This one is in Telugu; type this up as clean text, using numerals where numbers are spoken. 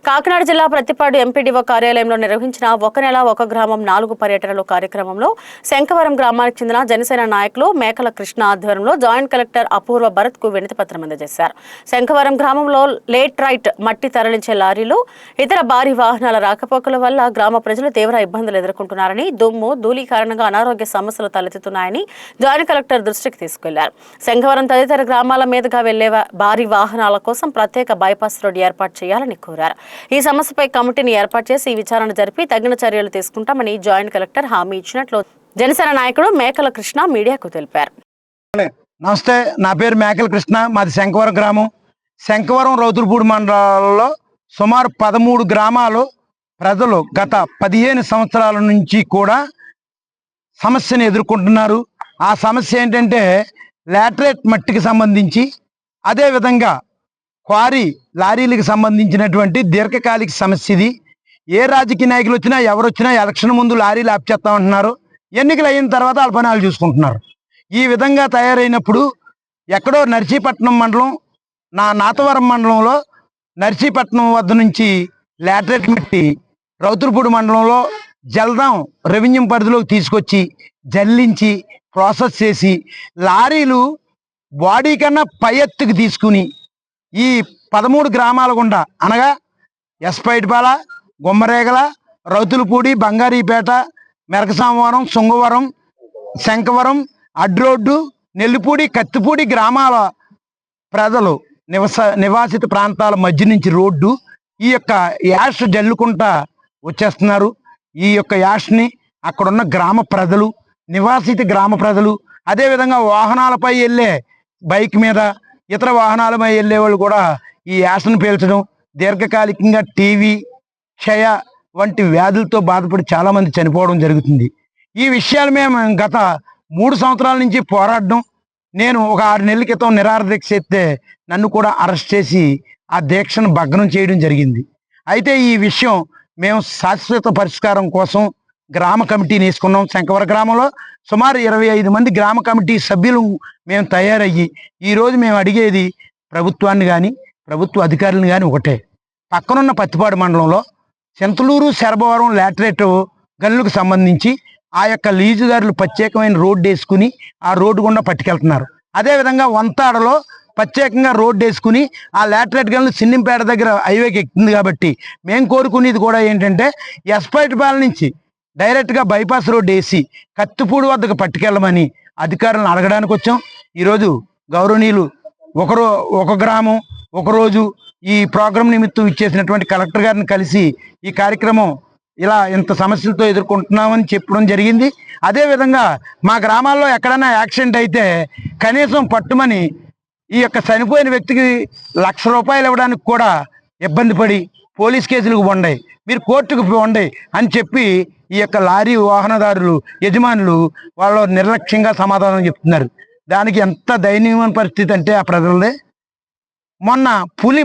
కాకినాడ జిల్లా ప్రతిపాడు ఎంపీడీఓ కార్యాలయంలో నిర్వహించిన ఒక నెల ఒక గ్రామం 4 పర్యటనలు కార్యక్రమంలో శంఖవరం గ్రామానికి చెందిన జనసేన నాయకులు మేకల కృష్ణ ఆధ్వర్యంలో జాయింట్ కలెక్టర్ అపూర్వ భరత్ కు వినతి పత్రం అందజేశారు. శంఖవరం గ్రామంలో లేట్రైట్ మట్టి తరలించే లారీలు ఇతర భారీ వాహనాల రాకపోకల వల్ల గ్రామ ప్రజలు తీవ్ర ఇబ్బందులు ఎదుర్కొంటున్నారని, దుమ్ము ధూళి కారణంగా అనారోగ్య సమస్యలు తలెత్తుతున్నాయని జాయింట్ కలెక్టర్ దృష్టికి తీసుకెళ్లారు. శంఖవరం తదితర గ్రామాల మీదుగా వెళ్లే భారీ వాహనాల కోసం ప్రత్యేక బైపాస్ రోడ్డు ఏర్పాటు చేయాలని కోరారు. ఈ సమస్యపై కమిటీని ఏర్పాటు చేసి విచారణ జరిపి తగిన చర్యలు తీసుకుంటామని జాయింట్ కలెక్టర్ హామీ ఇచ్చినట్లు జనసేన నాయకుడు మేకల కృష్ణ మీడియాకు తెలిపారు. నమస్తే, నా పేరు మేకల కృష్ణ. మాది శంఖవరం గ్రామం. శంఖవరం రౌతులపూడి మండలాల్లో సుమారు 13 గ్రామాలు ప్రజలు గత 15 సంవత్సరాల నుంచి కూడా సమస్యను ఎదుర్కొంటున్నారు. ఆ సమస్య ఏంటంటే లాటరైట్ మట్టికి సంబంధించి, అదేవిధంగా క్వారీ లారీలకు సంబంధించినటువంటి దీర్ఘకాలిక సమస్య ఇది. ఏ రాజకీయ నాయకులు వచ్చినా ఎవరు వచ్చినా ఎలక్షన్ ముందు లారీలు ఆపుచేస్తామంటున్నారు, ఎన్నికలు అయిన తర్వాత అల్పనాలు చూసుకుంటున్నారు. ఈ విధంగా తయారైనప్పుడు ఎక్కడో నర్సీపట్నం మండలం, నాతవరం మండలంలో నర్సీపట్నం వద్ద నుంచి లాటరైట్ మట్టి రౌతులపూడి మండలంలో జల్దాం రెవెన్యూ పరిధిలోకి తీసుకొచ్చి జల్లించి ప్రాసెస్ చేసి లారీలు బాడీ కన్నా పై ఎత్తుకు తీసుకుని ఈ 13 గ్రామాల గుండా అనగా ఎస్పైటిపాల, గుమ్మరేగల, రౌతులపూడి, బంగారీపేట, మెరకసామవరం, శృంగవరం, శంఖవరం, అడ్రోడ్డు, నెల్లిపూడి, కత్తిపూడి గ్రామాల ప్రజలు నివాసిత ప్రాంతాల మధ్య నుంచి రోడ్డు ఈ యొక్క యాష్ జల్లుకుంటా వచ్చేస్తున్నారు. ఈ యొక్క యాష్ని అక్కడున్న గ్రామ ప్రజలు, నివాసిత గ్రామ ప్రజలు, అదేవిధంగా వాహనాలపై వెళ్ళే బైక్ మీద ఇతర వాహనాలపై వెళ్ళే వాళ్ళు కూడా ఈ యాసను పీల్చడం, దీర్ఘకాలికంగా టీవీ, క్షయ వంటి వ్యాధులతో బాధపడి చాలామంది చనిపోవడం జరుగుతుంది. ఈ విషయాలు మేము గత 3 సంవత్సరాల నుంచి పోరాడడం, నేను ఒక 6 నెలల క్రితం నిరాహార దీక్ష చేస్తే నన్ను కూడా అరెస్ట్ చేసి ఆ దీక్షను భగ్నం చేయడం జరిగింది. అయితే ఈ విషయం మేము శాశ్వత పరిష్కారం కోసం గ్రామ కమిటీని వేసుకున్నాం. శంఖవరం గ్రామంలో సుమారు 25 మంది గ్రామ కమిటీ సభ్యులు మేము తయారయ్యి ఈరోజు మేము అడిగేది ప్రభుత్వాన్ని కానీ ప్రభుత్వ అధికారులను కానీ ఒకటే, పక్కనున్న పత్తిపాడు మండలంలో చింతలూరు, శరభవరం లాటరైట్ గనులకు సంబంధించి ఆ యొక్క లీజుదారులు ప్రత్యేకమైన రోడ్డు వేసుకుని ఆ రోడ్డు గుండా పట్టుకెళ్తున్నారు. అదేవిధంగా వంతాడలో ప్రత్యేకంగా రోడ్డు వేసుకుని ఆ లాటరైట్ గనులు సిన్నింపేట దగ్గర హైవేకి ఎక్కుతుంది. కాబట్టి మేము కోరుకునేది కూడా ఏంటంటే ఎస్పైటిపాల నుంచి డైరెక్ట్గా బైపాస్ రోడ్డు వేసి కత్తిపూడి వద్దకు పట్టుకెళ్ళమని అధికారులను అడగడానికి వచ్చాం. ఈరోజు గౌరవనీయులు ఒక గ్రామం ఒకరోజు ఈ ప్రోగ్రాం నిమిత్తం ఇచ్చేసినటువంటి కలెక్టర్ గారిని కలిసి ఈ కార్యక్రమం ఇలా ఇంత సమస్యలతో ఎదుర్కొంటున్నామని చెప్పడం జరిగింది. అదేవిధంగా మా గ్రామాల్లో ఎక్కడైనా యాక్సిడెంట్ అయితే కనీసం పట్టుమని ఈ యొక్క చనిపోయిన వ్యక్తికి ₹1,00,000 ఇవ్వడానికి కూడా ఇబ్బంది పడి పోలీస్ కేసులకు వండాయి, మీరు కోర్టుకు వండాయి అని చెప్పి ఈ యొక్క లారీ వాహనదారులు యజమానులు వాళ్ళు నిర్లక్ష్యంగా సమాధానం చెప్తున్నారు. దానికి ఎంత దయనీయమైన పరిస్థితి అంటే ఆ ప్రజలదే. మొన్న పులి